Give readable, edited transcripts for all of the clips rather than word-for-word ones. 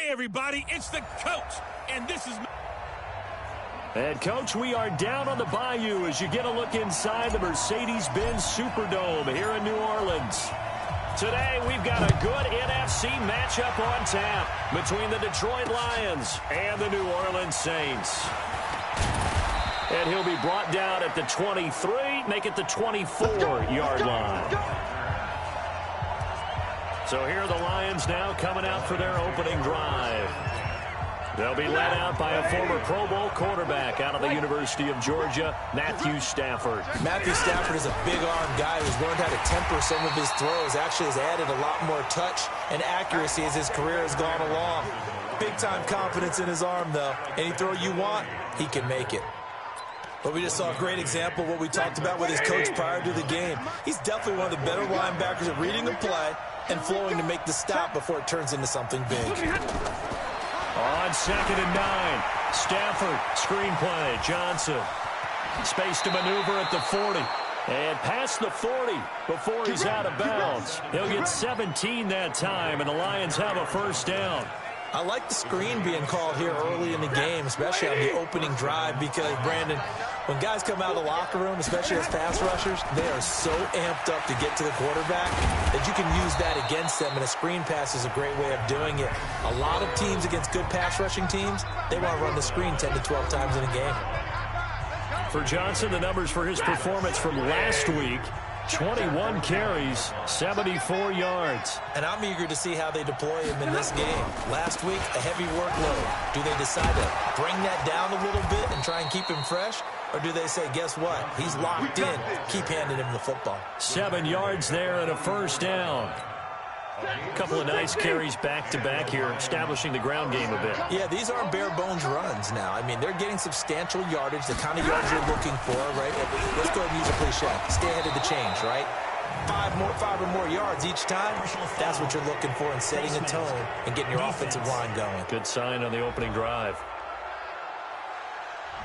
Hey, everybody, it's the coach, and this is... And, Coach, we are down on the bayou as you get a look inside the Mercedes-Benz Superdome here in New Orleans. Today, we've got a good NFC matchup on tap between the Detroit Lions and the New Orleans Saints. And he'll be brought down at the 23, make it the 24-yard line. So here are the Lions now coming out for their opening drive. They'll be led out by a former Pro Bowl quarterback out of the University of Georgia, Matthew Stafford. Matthew Stafford is a big-arm guy who's learned how to temper some of his throws. Actually has added a lot more touch and accuracy as his career has gone along. Big-time confidence in his arm, though. Any throw you want, he can make it. But we just saw a great example of what we talked about with his coach prior to the game. He's definitely one of the better linebackers at reading the play and flowing to make the stop before it turns into something big. On 2nd and 9, Stafford, screen play, Johnson. Space to maneuver at the 40. And past the 40 before he's out of bounds. He'll get 17 that time, and the Lions have a first down. I like the screen being called here early in the game, especially on the opening drive, because, Brandon, when guys come out of the locker room, especially as pass rushers, they are so amped up to get to the quarterback that you can use that against them, and a screen pass is a great way of doing it. A lot of teams against good pass rushing teams, they want to run the screen 10 to 12 times in a game. For Johnson, the numbers for his performance from last week: 21 carries, 74 yards. And I'm eager to see how they deploy him in this game. Last week, a heavy workload. Do they decide to bring that down a little bit and try and keep him fresh? Or do they say, guess what? He's locked in. Keep handing him the football. 7 yards there and a first down. A couple of nice carries back-to-back here, establishing the ground game a bit. Yeah, these aren't bare-bones runs now. I mean, they're getting substantial yardage, the kind of yards you're looking for, right? Let's go ahead and use a cliche. Stay ahead of the change, right? Five or more yards each time. That's what you're looking for in setting a tone and getting your offensive line going. Good sign on the opening drive.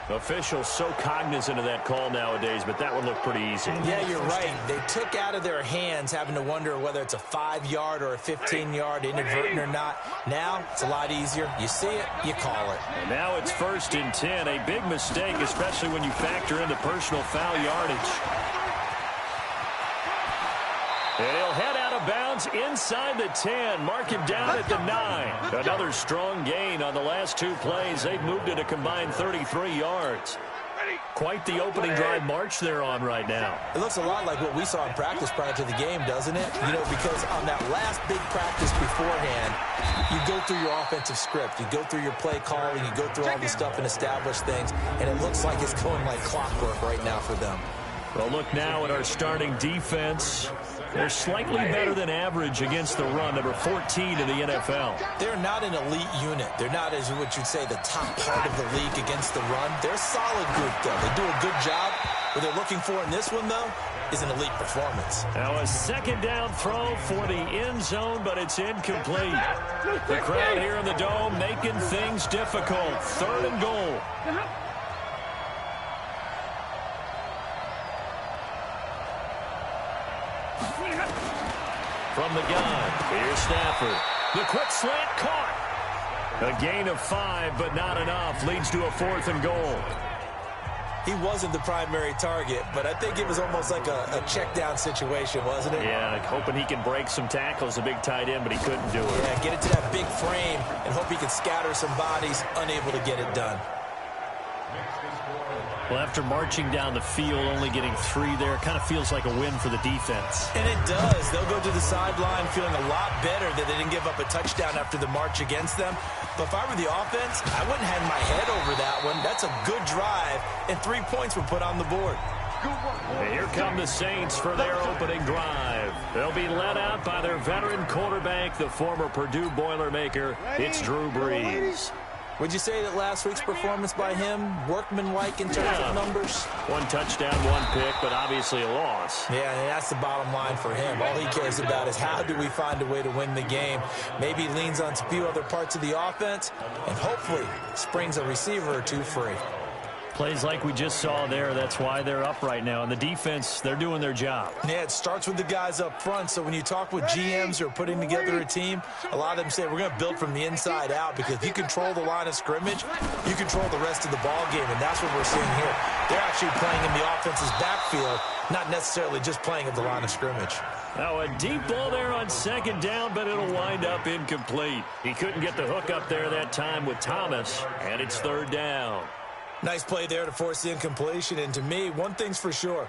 Officials so cognizant of that call nowadays, but that would look pretty easy. Yeah, you're right. They took out of their hands having to wonder whether it's a 5-yard or a 15-yard, inadvertent or not. Now, it's a lot easier. You see it, you call it. And now it's 1st and 10. A big mistake, especially when you factor in the personal foul yardage. And he'll head out of bounds inside the 10. Mark him down at the 9. Another strong gain on the last 2 plays. They've moved it a combined 33 yards. Quite the opening drive march they're on right now. It looks a lot like what we saw in practice prior to the game, doesn't it? You know, because on that last big practice beforehand, you go through your offensive script. You go through your play calling. You go through all the stuff and establish things. And it looks like it's going like clockwork right now for them. Well, look now at our starting defense. They're slightly better than average against the run, number 14 in the NFL. They're not an elite unit. They're not, as what you'd say, the top part of the league against the run. They're a solid group, though. They do a good job. What they're looking for in this one, though, is an elite performance. Now a 2nd down throw for the end zone, but it's incomplete. The crowd here in the Dome making things difficult. 3rd and goal. From the gun, here's Stafford. The quick slant caught. A gain of 5, but not enough. Leads to a 4th and goal. He wasn't the primary target, but I think it was almost like a check down situation, wasn't it? Yeah, hoping he can break some tackles, a big tight end, but he couldn't do it. Yeah, get it to that big frame and hope he can scatter some bodies, unable to get it done. Well, after marching down the field, only getting 3 there, kind of feels like a win for the defense. And it does. They'll go to the sideline feeling a lot better that they didn't give up a touchdown after the march against them. But if I were the offense, I wouldn't hang my head over that one. That's a good drive, and 3 points were put on the board. And here come the Saints for their opening drive. They'll be led out by their veteran quarterback, the former Purdue Boilermaker. It's Drew Brees. Would you say that last week's performance by him, workmanlike in terms of numbers? 1 touchdown, 1 pick, but obviously a loss. Yeah, and that's the bottom line for him. All he cares about is how do we find a way to win the game. Maybe he leans on a few other parts of the offense and hopefully springs a receiver or 2 free. Plays like we just saw there. That's why they're up right now. And the defense, they're doing their job. Yeah, it starts with the guys up front. So when you talk with GMs who are putting together a team, a lot of them say we're going to build from the inside out, because if you control the line of scrimmage, you control the rest of the ball game, and that's what we're seeing here. They're actually playing in the offense's backfield, not necessarily just playing at the line of scrimmage. Now a deep ball there on second down, but it'll wind up incomplete. He couldn't get the hook up there that time with Thomas, and it's third down. Nice play there to force the incompletion, and to me, one thing's for sure.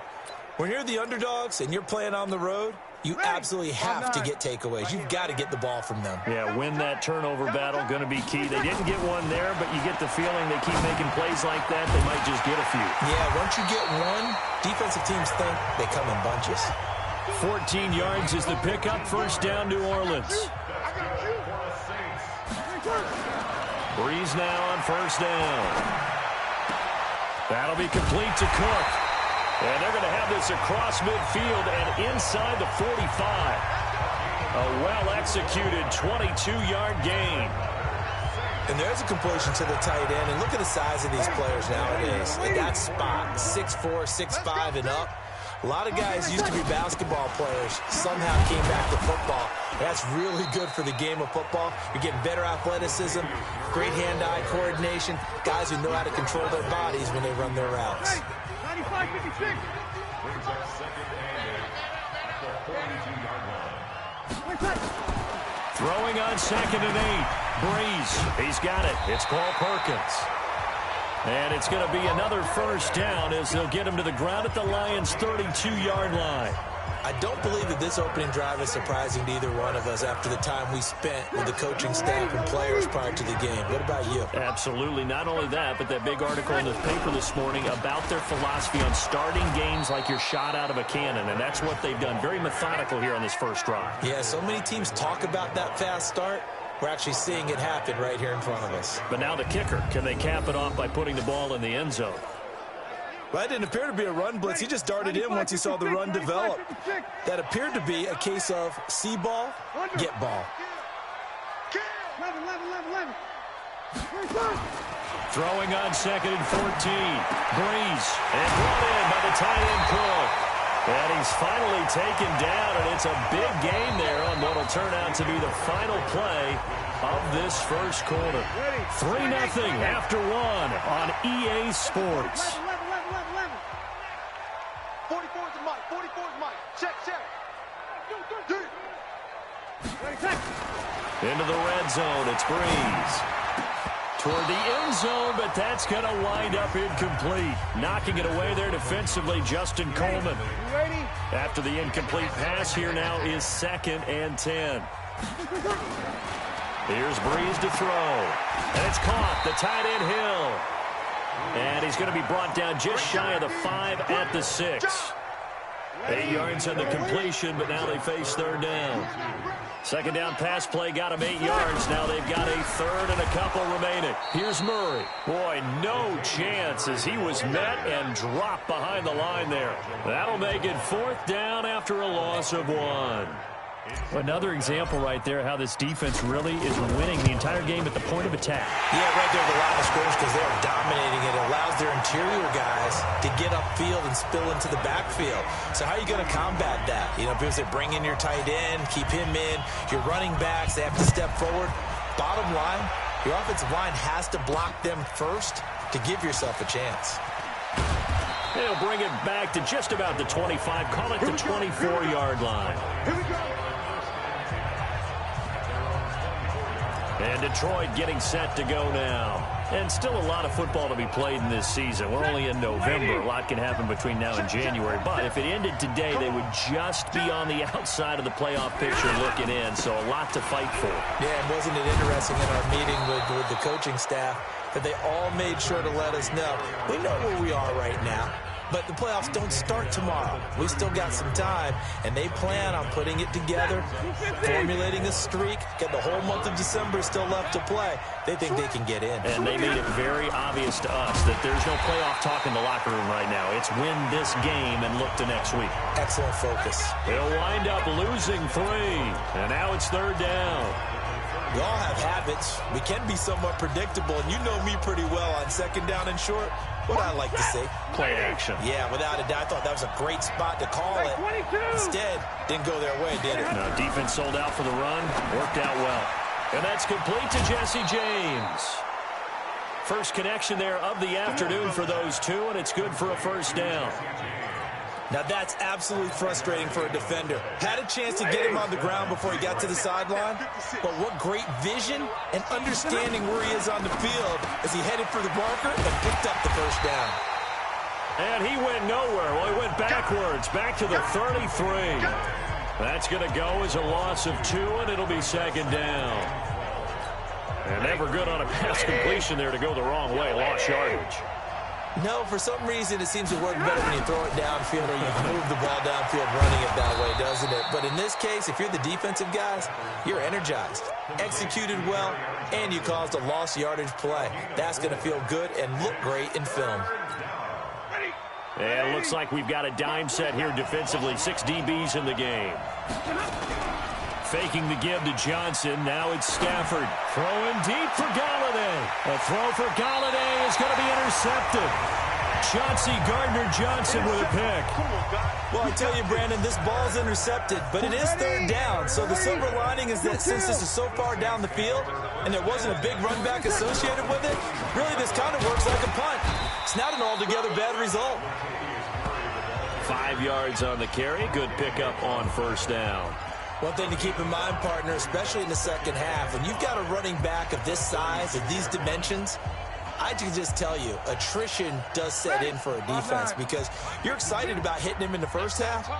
When you're the underdogs and you're playing on the road, you absolutely have to get takeaways. You've got to get the ball from them. Yeah, win that turnover battle, going to be key. They didn't get one there, but you get the feeling they keep making plays like that, they might just get a few. Yeah, once you get one, defensive teams think they come in bunches. 14 yards is the pickup. First down, New Orleans. Breeze now on first down. That'll be complete to Cook. And they're going to have this across midfield and inside the 45. A well-executed 22-yard gain. And there's a completion to the tight end. And look at the size of these players nowadays. At that spot, 6'4", 6'5", and up. A lot of guys used to be basketball players, somehow came back to football. That's really good for the game of football. You're getting better athleticism, great hand-eye coordination, guys who know how to control their bodies when they run their routes. 95-56. Throwing on second and 8. Breeze, he's got it. It's Paul Perkins. And it's going to be another first down as they'll get him to the ground at the Lions' 32-yard line. I don't believe that this opening drive is surprising to either one of us after the time we spent with the coaching staff and players prior to the game. What about you? Absolutely. Not only that, but that big article in the paper this morning about their philosophy on starting games like you're shot out of a cannon, and that's what they've done. Very methodical here on this first drive. Yeah, so many teams talk about that fast start. We're actually seeing it happen right here in front of us. But now the kicker. Can they cap it off by putting the ball in the end zone? Well, that didn't appear to be a run blitz. He just darted in once he saw the run develop. That appeared to be a case of see ball, get ball. 11. Throwing on second and 14. Breeze. And brought in by the tight end Cook. And he's finally taken down, and it's a big gain there on what will turn out to be the final play of this first quarter. 3-0 after one on EA Sports. 44's the mic. 44's mic. Check. Into the red zone, it's Breeze. Toward the end zone, but that's going to wind up incomplete. Knocking it away there defensively, Justin Coleman. After the incomplete pass, here now is 2nd and 10. Here's Breeze to throw. And it's caught, the tight end Hill. And he's going to be brought down just shy of the 5 at the 6. 8 yards on the completion, but now they face third down. Second down pass play got him 8 yards. Now they've got a third and a couple remaining. Here's Murray. Boy, no chance as he was met and dropped behind the line there. That'll make it 4th down after a loss of 1. Another example right there how this defense really is winning the entire game at the point of attack. Yeah, right there at the line of scrimmage because they are dominating it. It allows their interior guys to get upfield and spill into the backfield. So how are you going to combat that? You know, people say bring in your tight end, keep him in. Your running backs, they have to step forward. Bottom line, your offensive line has to block them first to give yourself a chance. They'll bring it back to just about the 25. Call it the 24-yard line. Here we go. And Detroit getting set to go now. And still a lot of football to be played in this season. We're only in November. A lot can happen between now and January. But if it ended today, they would just be on the outside of the playoff picture looking in. So a lot to fight for. Yeah, and wasn't it interesting in our meeting with the coaching staff that they all made sure to let us know. We know where we are right now. But the playoffs don't start tomorrow. We still got some time, and they plan on putting it together, formulating a streak, got the whole month of December still left to play. They think they can get in. And they made it very obvious to us that there's no playoff talk in the locker room right now. It's win this game and look to next week. Excellent focus. They'll wind up losing 3, and now it's third down. We all have habits. We can be somewhat predictable, and you know me pretty well on second down and short. What I like to say. Play action. Yeah, without a doubt. I thought that was a great spot to call it. Instead, didn't go their way, did it? No, defense sold out for the run. Worked out well. And that's complete to Jesse James. First connection there of the afternoon for those two, and it's good for a first down. Now that's absolutely frustrating for a defender. Had a chance to get him on the ground before he got to the sideline, but what great vision and understanding where he is on the field as he headed for the marker and picked up the first down. And he went nowhere. Well, he went backwards, back to the 33. That's going to go as a loss of 2, and it'll be second down. And never good on a pass completion there to go the wrong way. Lost yardage. No, for some reason, it seems to work better when you throw it downfield or you move the ball downfield running it that way, doesn't it? But in this case, if you're the defensive guys, you're energized, executed well, and you caused a lost yardage play. That's going to feel good and look great in film. And it looks like we've got a dime set here defensively. 6 DBs in the game. Faking the give to Johnson. Now it's Stafford. Throwing deep for Galladay. A throw for Galladay is going to be intercepted. Chauncey Gardner-Johnson with a pick. Well, I tell you, Brandon, this ball's intercepted, but it is third down. So the silver lining is that since this is so far down the field and there wasn't a big run back associated with it, really this kind of works like a punt. It's not an altogether bad result. 5 yards on the carry. Good pickup on first down. One thing to keep in mind, partner, especially in the second half, when you've got a running back of this size, of these dimensions, I can just tell you, attrition does set in for a defense because you're excited about hitting him in the first half.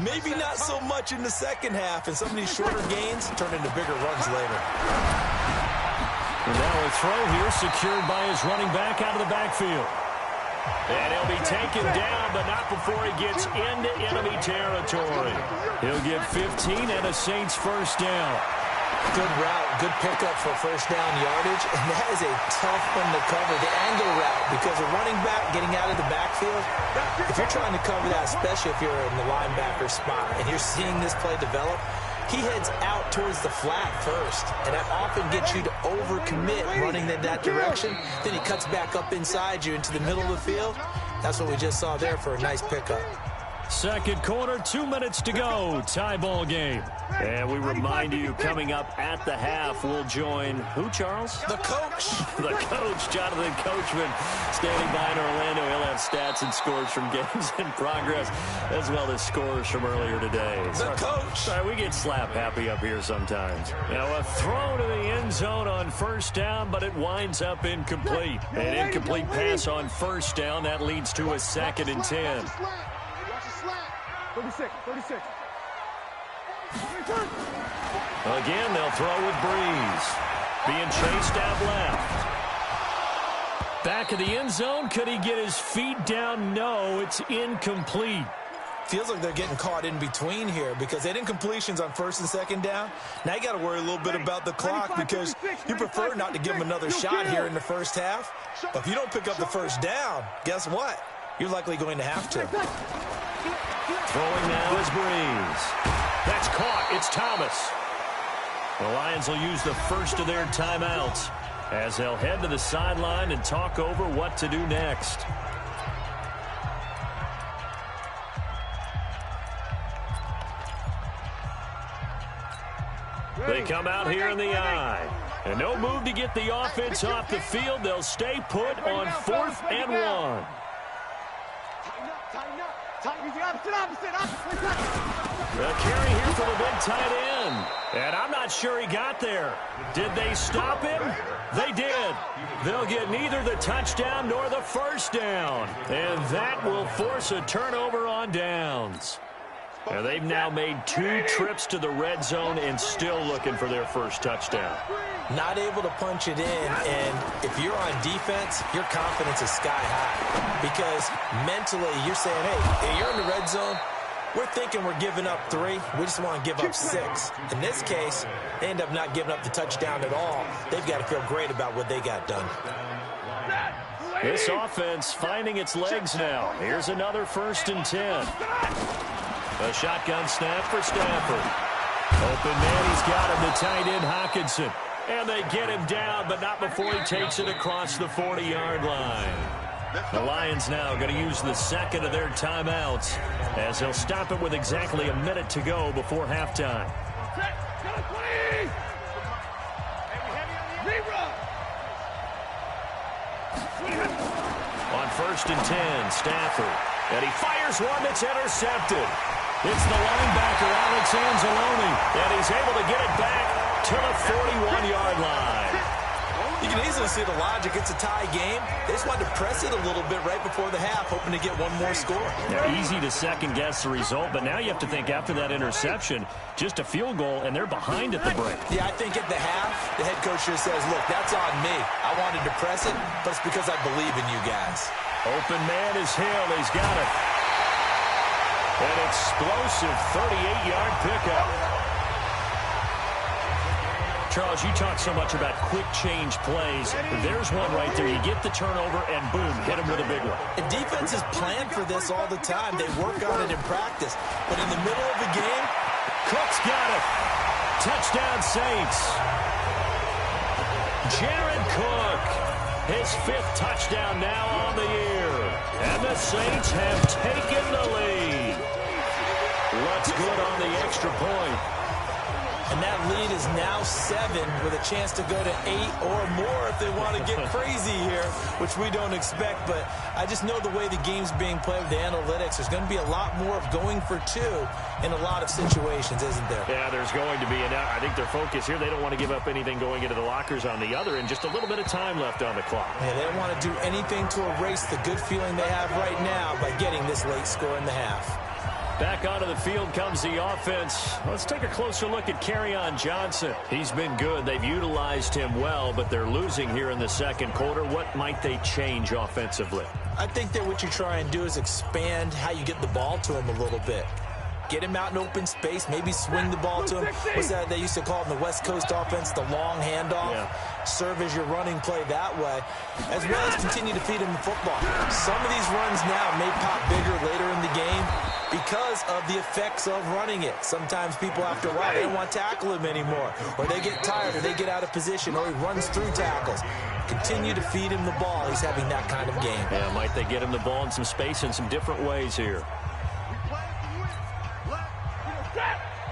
Maybe not so much in the second half, and some of these shorter gains turn into bigger runs later. And now a throw here secured by his running back out of the backfield. And he'll be taken down, but not before he gets into enemy territory. He'll get 15 and a Saints first down. Good route, good pickup for first down yardage, and that is a tough one to cover, the angle route, because a running back getting out of the backfield, if you're trying to cover that, especially if you're in the linebacker spot, and you're seeing this play develop, he heads out towards the flat first, and that often gets you to overcommit running in that direction. Then he cuts back up inside you into the middle of the field. That's what we just saw there for a nice pickup. Second quarter, 2 minutes to go. Tie ball game. And we remind you, coming up at the half, we'll join who, Charles? The coach. The coach, Jonathan Coachman, standing by in Orlando. He'll have stats and scores from games in progress, as well as scores from earlier today. The coach. Sorry, we get slap happy up here sometimes. Now a throw to the end zone on first down, but it winds up incomplete. An incomplete pass on first down. That leads to a 2nd and 10. 36. Again, they'll throw with Breeze. Being chased out left. Back of the end zone. Could he get his feet down? No, it's incomplete. Feels like they're getting caught in between here because they had incompletions on first and second down. Now you got to worry a little bit about the clock because you prefer not to give them another shot here in the first half. But if you don't pick up the first down, guess what? You're likely going to have to. Throwing now is Breeze. That's caught. It's Thomas. The Lions will use the first of their timeouts as they'll head to the sideline and talk over what to do next. They come out here in the eye. And no move to get the offense off the field. They'll stay put on 4th and 1. The carry here for the big tight end. And I'm not sure he got there. Did they stop him? They did. They'll get neither the touchdown nor the first down. And that will force a turnover on downs. And they've now made 2 trips to the red zone and still looking for their first touchdown. Not able to punch it in, and if you're on defense, your confidence is sky high. Because mentally, you're saying, hey, you're in the red zone. We're thinking we're giving up 3. We just want to give up 6. In this case, they end up not giving up the touchdown at all. They've got to feel great about what they got done. This offense finding its legs now. Here's another 1st and 10. A shotgun snap for Stafford. Open man, he's got him, the tight end, Hockenson. And they get him down, but not before he takes it across the 40-yard line. The Lions now going to use the second of their timeouts as they'll stop it with exactly a minute to go before halftime. On 1st and 10, Stafford. And he fires one that's intercepted. It's the linebacker, Alex Anzalone. And he's able to get it back to the 41-yard line. You can easily see the logic. It's a tie game. They just wanted to press it a little bit right before the half, hoping to get one more score. Now, easy to second-guess the result, but now you have to think after that interception, just a field goal, and they're behind at the break. Yeah, I think at the half, the head coach just says, look, that's on me. I wanted to press it, but it's because I believe in you guys. Open man is Hill. He's got it. An explosive 38-yard pickup. Charles, you talk so much about quick change plays. There's one right there. You get the turnover, and boom, hit him with a big one. And defenses plan for this all the time. They work on it in practice. But in the middle of the game, Cook's got it. Touchdown, Saints. Jared Cook, his 5th touchdown now on the year. And the Saints have taken the lead. What's good on the extra point? And that lead is now 7 with a chance to go to 8 or more if they want to get crazy here, which we don't expect. But I just know the way the game's being played with the analytics, there's going to be a lot more of going for 2 in a lot of situations, isn't there? Yeah, there's going to be. And I think their focus here, they don't want to give up anything going into the lockers on the other, and just a little bit of time left on the clock. Yeah, they don't want to do anything to erase the good feeling they have right now by getting this late score in the half. Back onto the field comes the offense. Let's take a closer look at Kerryon Johnson. He's been good. They've utilized him well, but they're losing here in the second quarter. What might they change offensively? I think that what you try and do is expand how you get the ball to him a little bit. Get him out in open space, maybe swing the ball to him. What's that they used to call in the West Coast offense, the long handoff? Yeah. Serve as your running play that way, as well as continue to feed him the football. Some of these runs now may pop bigger later in the game because of the effects of running it. Sometimes people, after a while, they don't want to tackle him anymore, or they get tired, or they get out of position, or he runs through tackles. Continue to feed him the ball. He's having that kind of game. Yeah, might they get him the ball in some space in some different ways here.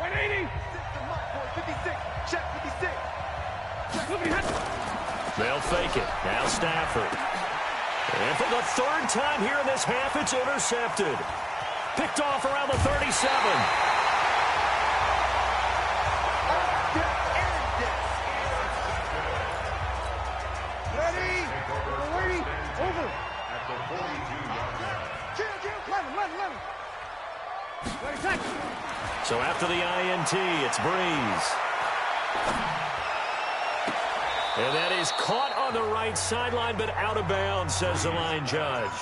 180. 56. Check 56. They'll fake it. Now Stafford. And for the 3rd time here in this half, it's intercepted. Picked off around the 37. Ready. Over. At the 42-yard line. So after the INT, it's Breeze. And that is caught on the right sideline, but out of bounds, says the line judge.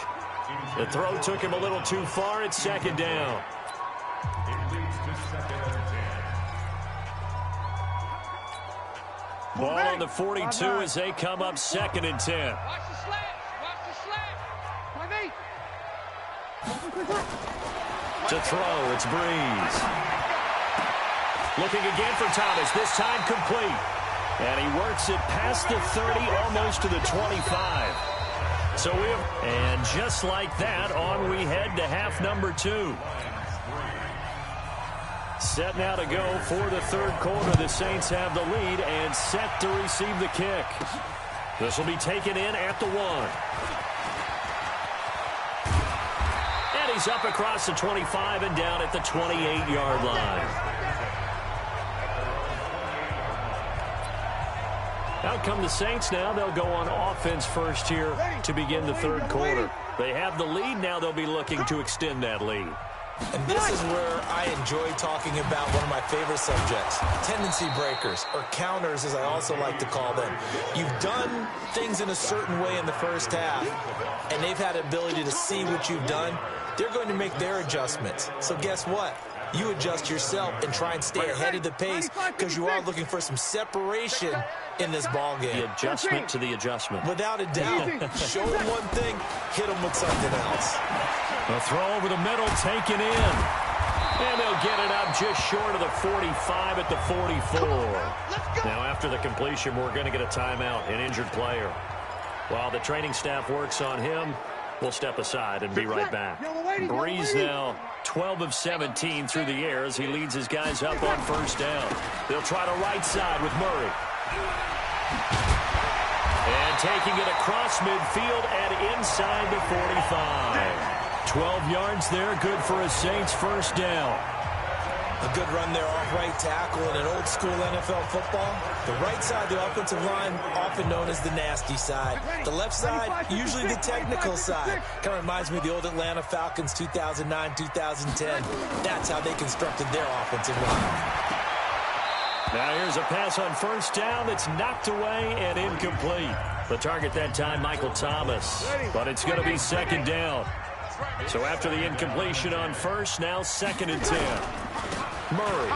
The throw took him a little too far. It's 2nd down. Ball on the 42 as they come up 2nd and 10. Watch the slant. To throw, it's Breeze. Looking again for Thomas, this time complete. And he works it past the 30, almost to the 25. So and just like that, on we head to half number 2. Set now to go for the 3rd quarter. The Saints have the lead and set to receive the kick. This will be taken in at the 1. And he's up across the 25 and down at the 28-yard line. Out come the Saints now. They'll go on offense first here to begin the 3rd quarter. They have the lead now. They'll be looking to extend that lead. And this is where I enjoy talking about one of my favorite subjects, tendency breakers, or counters as I also like to call them. You've done things in a certain way in the first half, and they've had the ability to see what you've done. They're going to make their adjustments. So guess what? You adjust yourself and try and stay ahead of the pace because you are looking for some separation in this ball game. The adjustment to the adjustment. Without a doubt. Show them one thing, hit them with something else. A throw over the middle taken in. And they'll get it up just short of the 45 at the 44. Now, after the completion, we're going to get a timeout, an injured player. While the training staff works on him, we'll step aside and be right back. Breeze now 12 of 17 through the air as he leads his guys up on first down. They'll try to right side with Murray. And taking it across midfield and inside the 45. 12 yards there, good for a Saints first down. A good run there off right tackle in an old-school NFL football. The right side of the offensive line, often known as the nasty side. The left side, usually the technical side. Kind of reminds me of the old Atlanta Falcons 2009-2010. That's how they constructed their offensive line. Now here's a pass on first down that's knocked away and incomplete. The target that time, Michael Thomas. But it's going to be second down. So after the incompletion on first, now second and 10. Murray.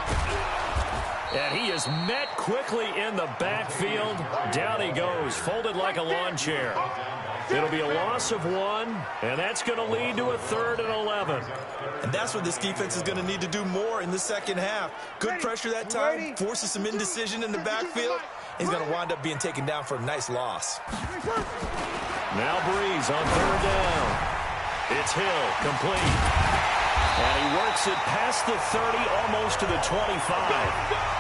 And he is met quickly in the backfield. Down he goes, folded like a lawn chair. It'll be a loss of 1, and that's going to lead to a 3rd and 11. And that's what this defense is going to need to do more in the second half. Good pressure that time, forces some indecision in the backfield. He's going to wind up being taken down for a nice loss. Now Breeze on 3rd down. It's Hill, complete. And he works it past the 30, almost to the 25.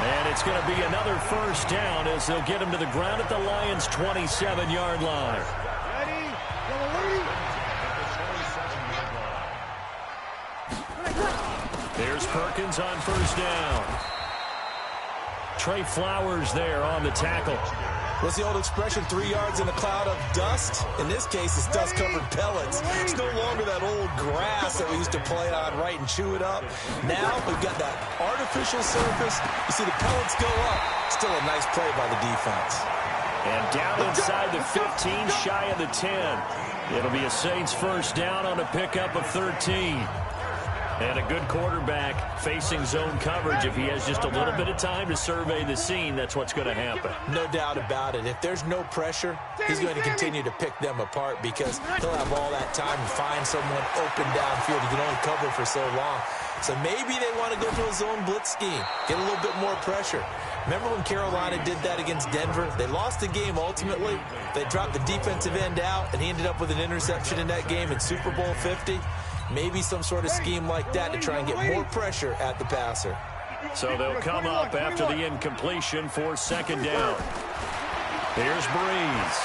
And it's going to be another first down as they'll get him to the ground at the Lions' 27-yard line. There's Perkins on first down. Trey Flowers there on the tackle. What's the old expression, 3 yards in a cloud of dust? In this case, it's dust-covered pellets. It's no longer that old grass that we used to play on, right, and chew it up. Now we've got that artificial surface. You see the pellets go up. Still a nice play by the defense. And down inside the 15, shy of the 10. It'll be a Saints first down on a pickup of 13. And a good quarterback facing zone coverage. If he has just a little bit of time to survey the scene, that's what's going to happen. No doubt about it. If there's no pressure, he's going to continue to pick them apart because he'll have all that time to find someone open downfield. He can only cover for so long. So maybe they want to go to a zone blitz scheme, get a little bit more pressure. Remember when Carolina did that against Denver? They lost the game ultimately. They dropped the defensive end out, and he ended up with an interception in that game in Super Bowl 50. Maybe some sort of scheme like that to try and get more pressure at the passer. So they'll come up after the incompletion for second down. Here's Breeze.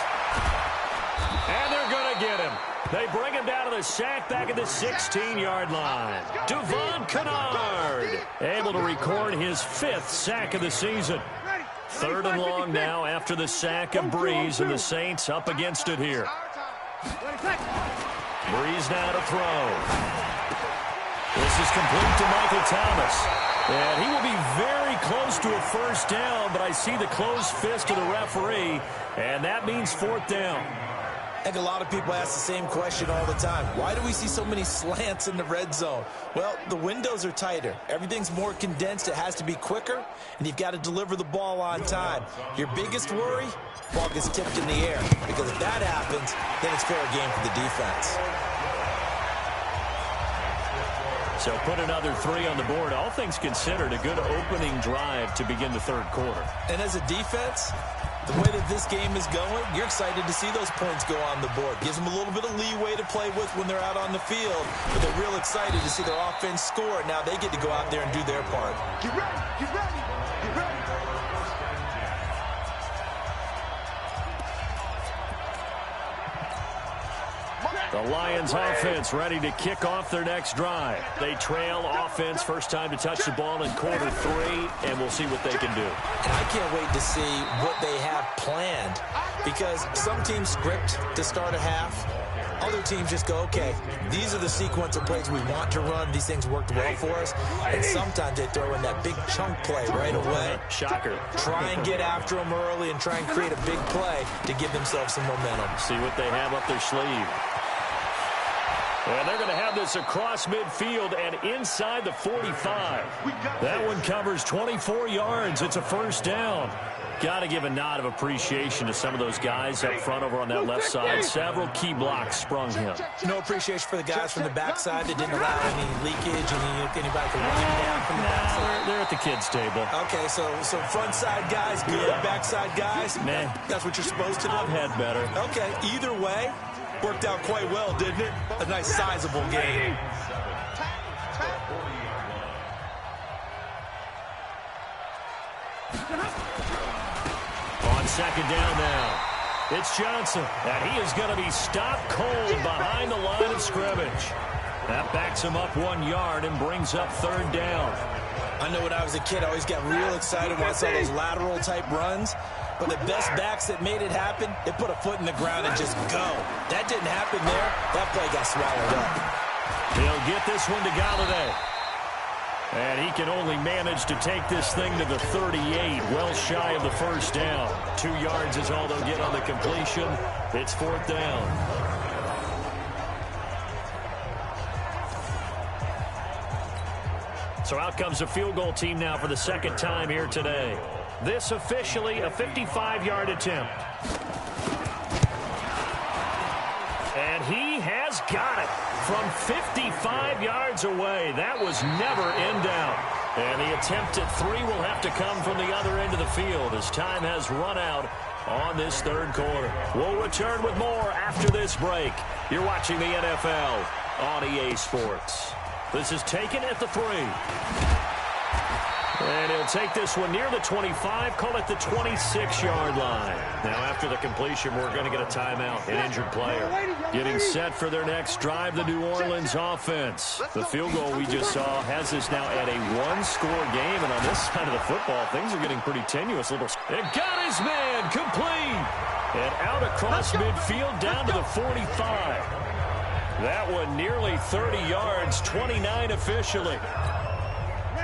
And they're going to get him. They bring him down to the sack back at the 16-yard line. Devon Kennard able to record his 5th sack of the season. 3rd and long now after the sack of Breeze, and the Saints up against it here. Breeze now to throw. This is complete to Michael Thomas. And he will be very close to a first down, but I see the closed fist of the referee, and that means 4th down. I think a lot of people ask the same question all the time. Why do we see so many slants in the red zone? Well, the windows are tighter. Everything's more condensed. It has to be quicker, and you've got to deliver the ball on time. Your biggest worry? Ball gets tipped in the air, because if that happens, then it's fair game for the defense. So put another 3 on the board. All things considered, a good opening drive to begin the 3rd quarter. And as a defense, the way that this game is going, you're excited to see those points go on the board. Gives them a little bit of leeway to play with when they're out on the field, but they're real excited to see their offense score. Now they get to go out there and do their part. Get ready, get ready, get ready. The Lions offense ready to kick off their next drive. They trail offense, first time to touch the ball in quarter 3, and we'll see what they can do. And I can't wait to see what they have planned, because some teams script to start a half. Other teams just go, okay, these are the sequence of plays we want to run. These things worked well for us. And sometimes they throw in that big chunk play right away. Shocker. Try and get after them early and try and create a big play to give themselves some momentum. See what they have up their sleeve. And they're going to have this across midfield and inside the 45. That one covers 24 yards. It's a first down. Got to give a nod of appreciation to some of those guys up front over on that left side. Several key blocks sprung him. No appreciation for the guys from the backside that didn't allow any leakage and anybody to run him down from the backside. They're at the kids' table. Okay, so front side guys, good. Backside guys, man, that's what you're supposed to do. I've had better. Okay, either way, worked out quite well, didn't it? A nice sizable game. On second down now, it's Johnson, and he is going to be stopped cold behind the line of scrimmage. That backs him up 1 yard and brings up third down. I know when I was a kid, I always got real excited when I saw those lateral-type runs. But the best backs that made it happen, they put a foot in the ground and just go. That didn't happen there. That play got swallowed up. He'll get this one to Galladay. And he can only manage to take this thing to the 38, well shy of the first down. 2 yards is all they'll get on the completion. It's fourth down. So out comes the field goal team now for the second time here today. This officially a 55-yard attempt. And he has got it from 55 yards away. That was never in doubt. And the attempt at 3 will have to come from the other end of the field as time has run out on this third quarter. We'll return with more after this break. You're watching the NFL on EA Sports. This is taken at the 3. And he'll take this one near the 25, call it the 26-yard line. Now, after the completion, we're going to get a timeout, an injured player. Getting set for their next drive, the New Orleans offense. The field goal we just saw has us now at a one-score game, and on this side of the football, things are getting pretty tenuous. And got his man, complete. And out across midfield, down to the 45. That one nearly 30 yards, 29 officially.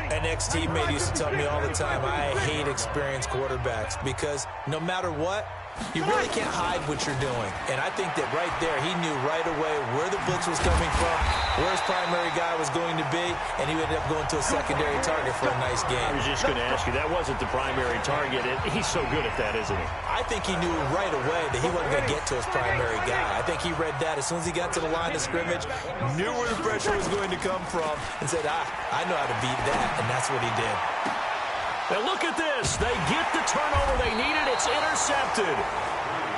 An ex-teammate used to tell me all the time, I hate experienced quarterbacks because no matter what, you really can't hide what you're doing. And I think that right there, he knew right away where the blitz was coming from, where his primary guy was going to be, and he ended up going to a secondary target for a nice game. I was just going to ask you, that wasn't the primary target. He's so good at that, isn't he? I think he knew right away that he wasn't going to get to his primary guy. I think he read that as soon as he got to the line of scrimmage, knew where the pressure was going to come from, and said, I know how to beat that, and that's what he did. Now look at this. They get the turnover they needed. It's intercepted.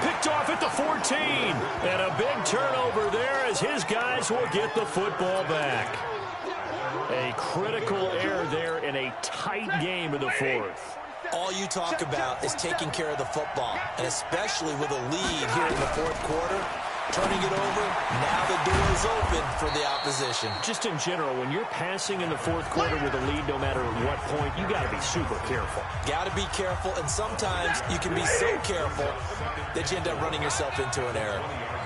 Picked off at the 14. And a big turnover there as his guys will get the football back. A critical error there in a tight game in the fourth. All you talk about is taking care of the football, and especially with a lead here in the fourth quarter. Turning it over, now the door is open for the opposition. Just in general, when you're passing in the fourth quarter with a lead, no matter at what point, you got to be super careful. Got to be careful, and sometimes you can be so careful that you end up running yourself into an error.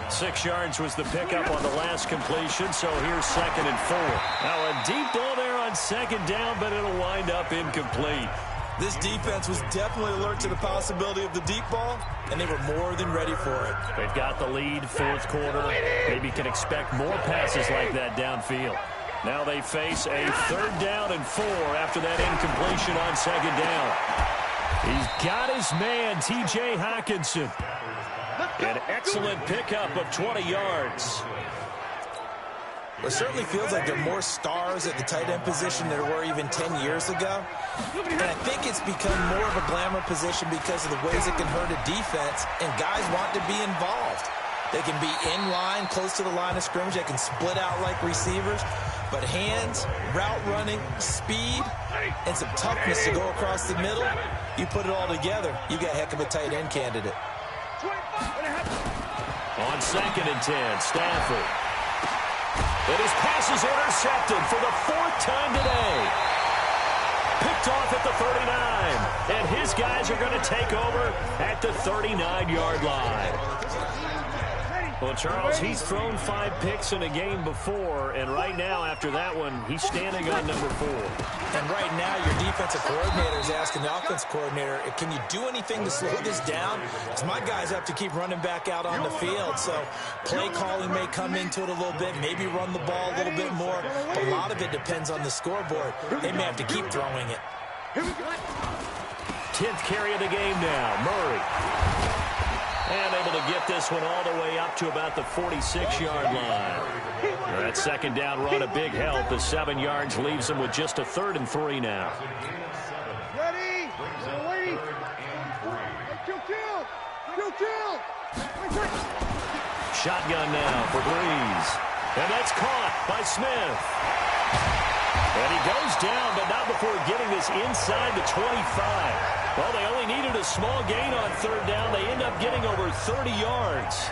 6 yards was the pickup on the last completion, so here's 2nd and 4. Now a deep ball there on second down, but it'll wind up incomplete. This defense was definitely alert to the possibility of the deep ball, and they were more than ready for it. They've got the lead, fourth quarter. Maybe can expect more passes like that downfield. Now they face a 3rd down and 4 after that incompletion on second down. He's got his man, T.J. Hockenson. An excellent pickup of 20 yards. It certainly feels like there are more stars at the tight end position than there were even 10 years ago. And I think it's become more of a glamour position because of the ways it can hurt a defense, and guys want to be involved. They can be in line, close to the line of scrimmage. They can split out like receivers. But hands, route running, speed, and some toughness to go across the middle, you put it all together, you got a heck of a tight end candidate. On 2nd and 10, Stafford. And his pass is intercepted for the 4th time today. Picked off at the 39. And his guys are going to take over at the 39-yard line. Well, Charles, he's thrown 5 picks in a game before, and right now, after that one, he's standing on number 4. And right now, your defensive coordinator is asking the offensive coordinator, can you do anything to slow this down? Because my guys have to keep running back out on the field, so play calling may come into it a little bit, maybe run the ball a little bit more, but a lot of it depends on the scoreboard. They may have to keep throwing it. 10th carry of the game now, Murray. And able to get this one all the way up to about the 46-yard line. That second down run a big help. The 7 yards leaves them with just a 3rd and 3 now. Ready? Ready? Kill. Shotgun now for Breeze. And that's caught by Smith. And he goes down, but not before getting this inside the 25. Well, they only needed a small gain on 3rd down. They end up getting over 30 yards.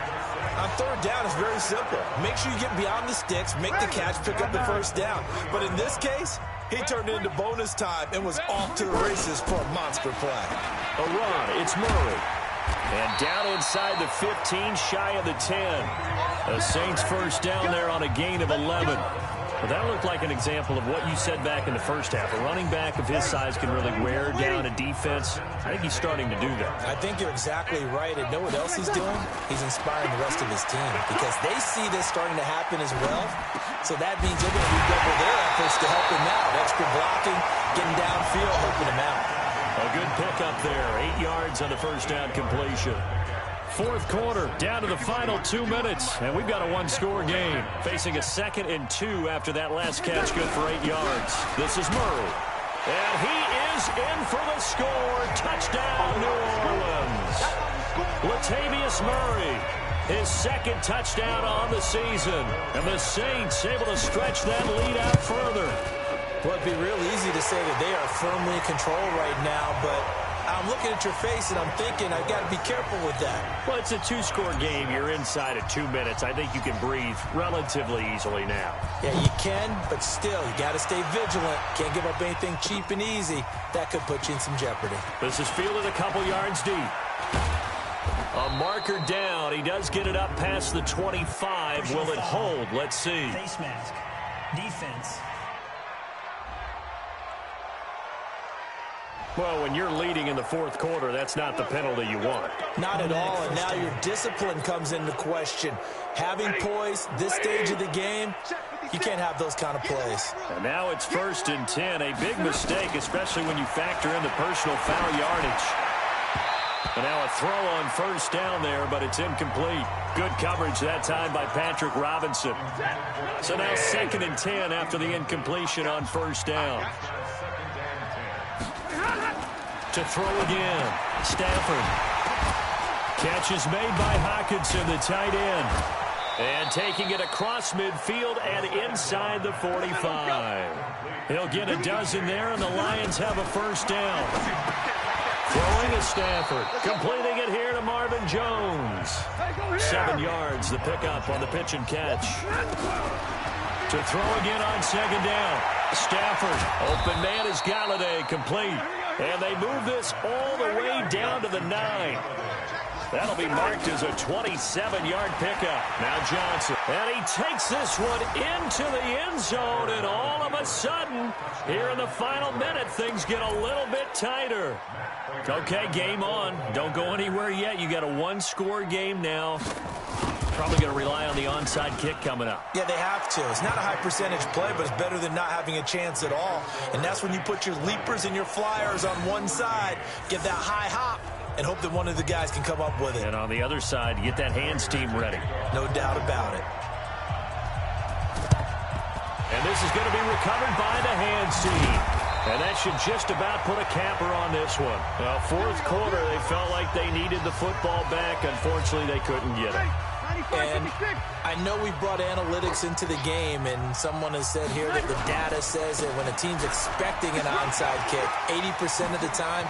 On 3rd down, it's very simple. Make sure you get beyond the sticks, make the catch, pick up the 1st down. But in this case, he turned it into bonus time and was off to the races for a monster play. A run, it's Murray. And down inside the 15, shy of the 10. The Saints 1st down there on a gain of 11. Well, that looked like an example of what you said back in the first half. A running back of his size can really wear down a defense. I think he's starting to do that. I think you're exactly right. And know what else he's doing? He's inspiring the rest of his team because they see this starting to happen as well. So that means they're going to redouble their efforts to help him out. Extra blocking, getting downfield, helping him out. A good pickup there. 8 yards on the 1st down completion. 4th quarter, down to the final 2 minutes, and we've got a 1-score game. Facing a 2nd and 2 after that last catch, good for 8 yards. This is Murray. And he is in for the score. Touchdown, New Orleans. Latavius Murray, his 2nd touchdown on the season. And the Saints able to stretch that lead out further. Well, it'd be real easy to say that they are firmly in control right now, but I'm looking at your face and I'm thinking I've got to be careful with that. Well, it's a 2-score game. You're inside of 2 minutes. I think you can breathe relatively easily now. Yeah, you can, but still, you got to stay vigilant. Can't give up anything cheap and easy. That could put you in some jeopardy. This is fielded a couple yards deep. A marker down. He does get it up past the 25. Will it hold? Let's see. Face mask. Defense. Well, when you're leading in the 4th quarter, that's not the penalty you want. Not at all, and now your discipline comes into question. Having poise, this stage of the game, you can't have those kind of plays. And now it's 1st and 10. A big mistake, especially when you factor in the personal foul yardage. And now a throw on 1st down there, but it's incomplete. Good coverage that time by Patrick Robinson. So now 2nd and 10 after the incompletion on 1st down. To throw again, Stafford. Catch is made by Hockenson, the tight end. And taking it across midfield and inside the 45. He'll get a dozen there, and the Lions have a 1st down. Throwing is Stafford. Completing it here to Marvin Jones. 7 yards, the pickup on the pitch and catch. To throw again on 2nd down. Stafford. Open man is Galladay, complete. And they move this all the way down to the 9. That'll be marked as a 27-yard pickup. Now Johnson. And he takes this one into the end zone. And all of a sudden, here in the final minute, things get a little bit tighter. Okay, game on. Don't go anywhere yet. You got a 1-score game now. Probably going to rely on the onside kick coming up. Yeah, they have to. It's not a high percentage play, but it's better than not having a chance at all. And that's when you put your leapers and your flyers on one side, get that high hop, and hope that one of the guys can come up with it. And on the other side, you get that hands team ready. No doubt about it. And this is going to be recovered by the hands team. And that should just about put a capper on this one. Well, 4th quarter, they felt like they needed the football back. Unfortunately, they couldn't get it. And I know we brought analytics into the game, and someone has said here that the data says that when a team's expecting an onside kick, 80% of the time,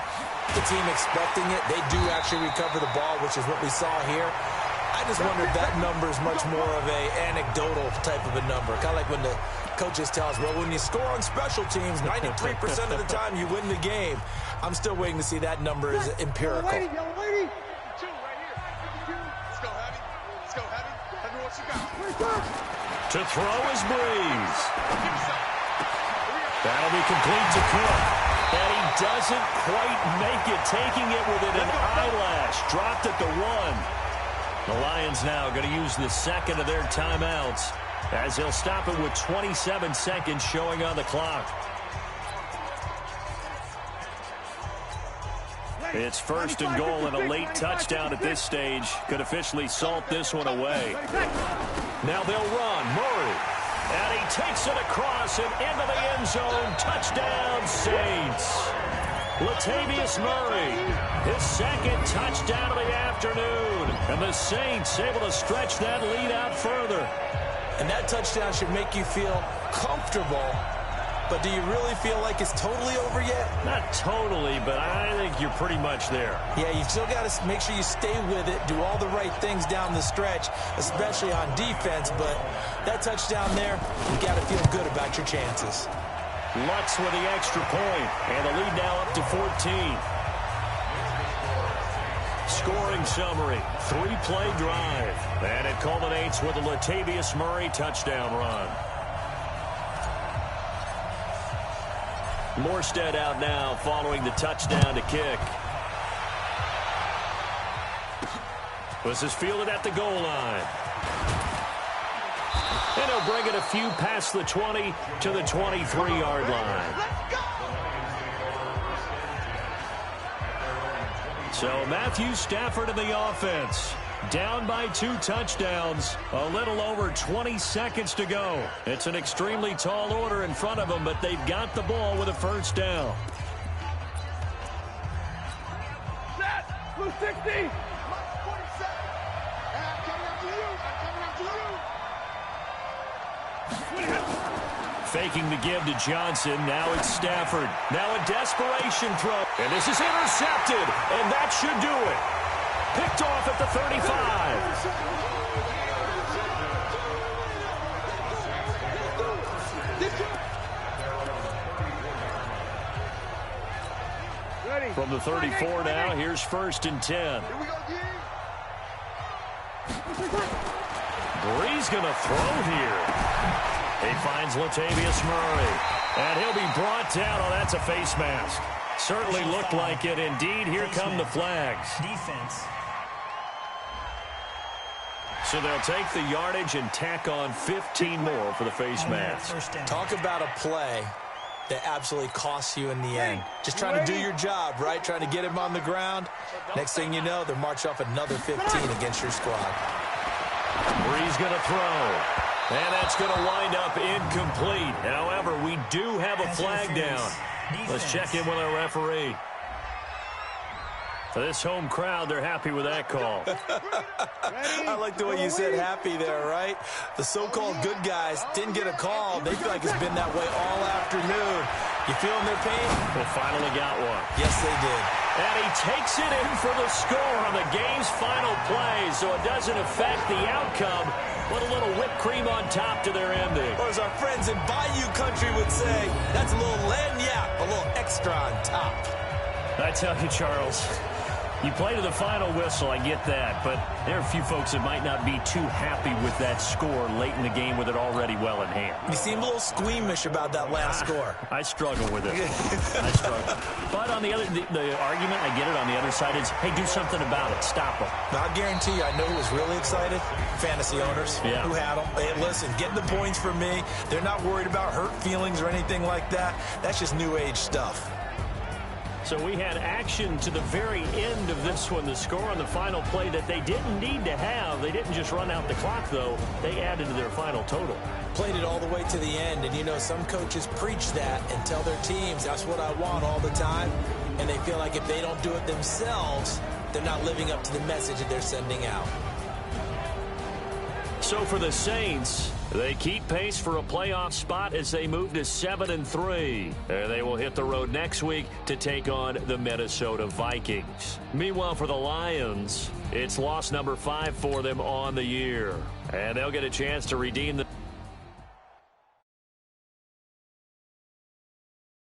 the team expecting it, they do actually recover the ball, which is what we saw here. I just wonder if that number is much more of a anecdotal type of a number. Kind of like when the coaches tell us, well, when you score on special teams, 93% of the time you win the game. I'm still waiting to see that number is empirical. Yellow lady. 2 right here. 2. Let's go, Heavy. Let's go, Heavy. To throw is Breeze. That'll be complete to Cook. And he doesn't quite make it, taking it within an eyelash. Dropped at the 1. The Lions now going to use the second of their timeouts as they'll stop it with 27 seconds showing on the clock. It's first and goal, and a late touchdown at this stage could officially salt this one away. Now they'll run. Murray. And he takes it across and into the end zone. Touchdown, Saints. Latavius Murray, his second touchdown of the afternoon. And the Saints able to stretch that lead out further. And that touchdown should make you feel comfortable. But do you really feel like it's totally over yet? Not totally, but I think you're pretty much there. Yeah, you still got to make sure you stay with it, do all the right things down the stretch, especially on defense. But that touchdown there, you got to feel good about your chances. Lutz with the extra point, and the lead now up to 14. Scoring summary, 3-play drive. And it culminates with a Latavius Murray touchdown run. Morstead out now following the touchdown to kick. This is fielded at the goal line. And he'll bring it a few past the 20 to the 23-yard line. So Matthew Stafford in the offense. Down by 2 touchdowns. A little over 20 seconds to go. It's an extremely tall order in front of them, but they've got the ball with a first down. Set. Blue 60. 47. And I'm coming up to you. Faking the give to Johnson. Now it's Stafford. Now a desperation throw. And this is intercepted. And that should do it. Picked off at the 35. From the 34 now, here's first and 10. Breeze going to throw here. He finds Latavius Murray. And he'll be brought down. Oh, that's a face mask. Certainly looked like it. Indeed, here come the flags. Defense. So they'll take the yardage and tack on 15 more for the face mask. Talk about a play that absolutely costs you in the end. Just trying to do your job, right? Trying to get him on the ground. Next thing you know, they're marching off another 15 against your squad. Breeze going to throw. And that's going to wind up incomplete. However, we do have a flag down. Let's check in with our referee. For this home crowd, they're happy with that call. I like the way you said happy there, right? The so-called good guys didn't get a call. They feel like it's been that way all afternoon. You feeling their pain? They finally got one. Yes, they did. And he takes it in for the score on the game's final play, so it doesn't affect the outcome. What a little whipped cream on top to their ending. Or as our friends in Bayou Country would say, that's a little lagniappe, a little extra on top. I tell you, Charles, you play to the final whistle, I get that, but there are a few folks that might not be too happy with that score late in the game with it already well in hand. You seem a little squeamish about that last score. I struggle with it. I struggle. But on the other, the argument, I get it, on the other side is, hey, do something about it. Stop them. Now, I guarantee you, I know who was really excited. Fantasy owners who had them. Hey, listen, getting the points for me. They're not worried about hurt feelings or anything like that. That's just new age stuff. So we had action to the very end of this one. The score on the final play that they didn't need to have. They didn't just run out the clock, though. They added to their final total. Played it all the way to the end. And, you know, some coaches preach that and tell their teams, that's what I want all the time. And they feel like if they don't do it themselves, they're not living up to the message that they're sending out. So for the Saints, they keep pace for a playoff spot as they move to 7-3. They will hit the road next week to take on the Minnesota Vikings. Meanwhile, for the Lions, it's loss number 5 for them on the year. And they'll get a chance to redeem the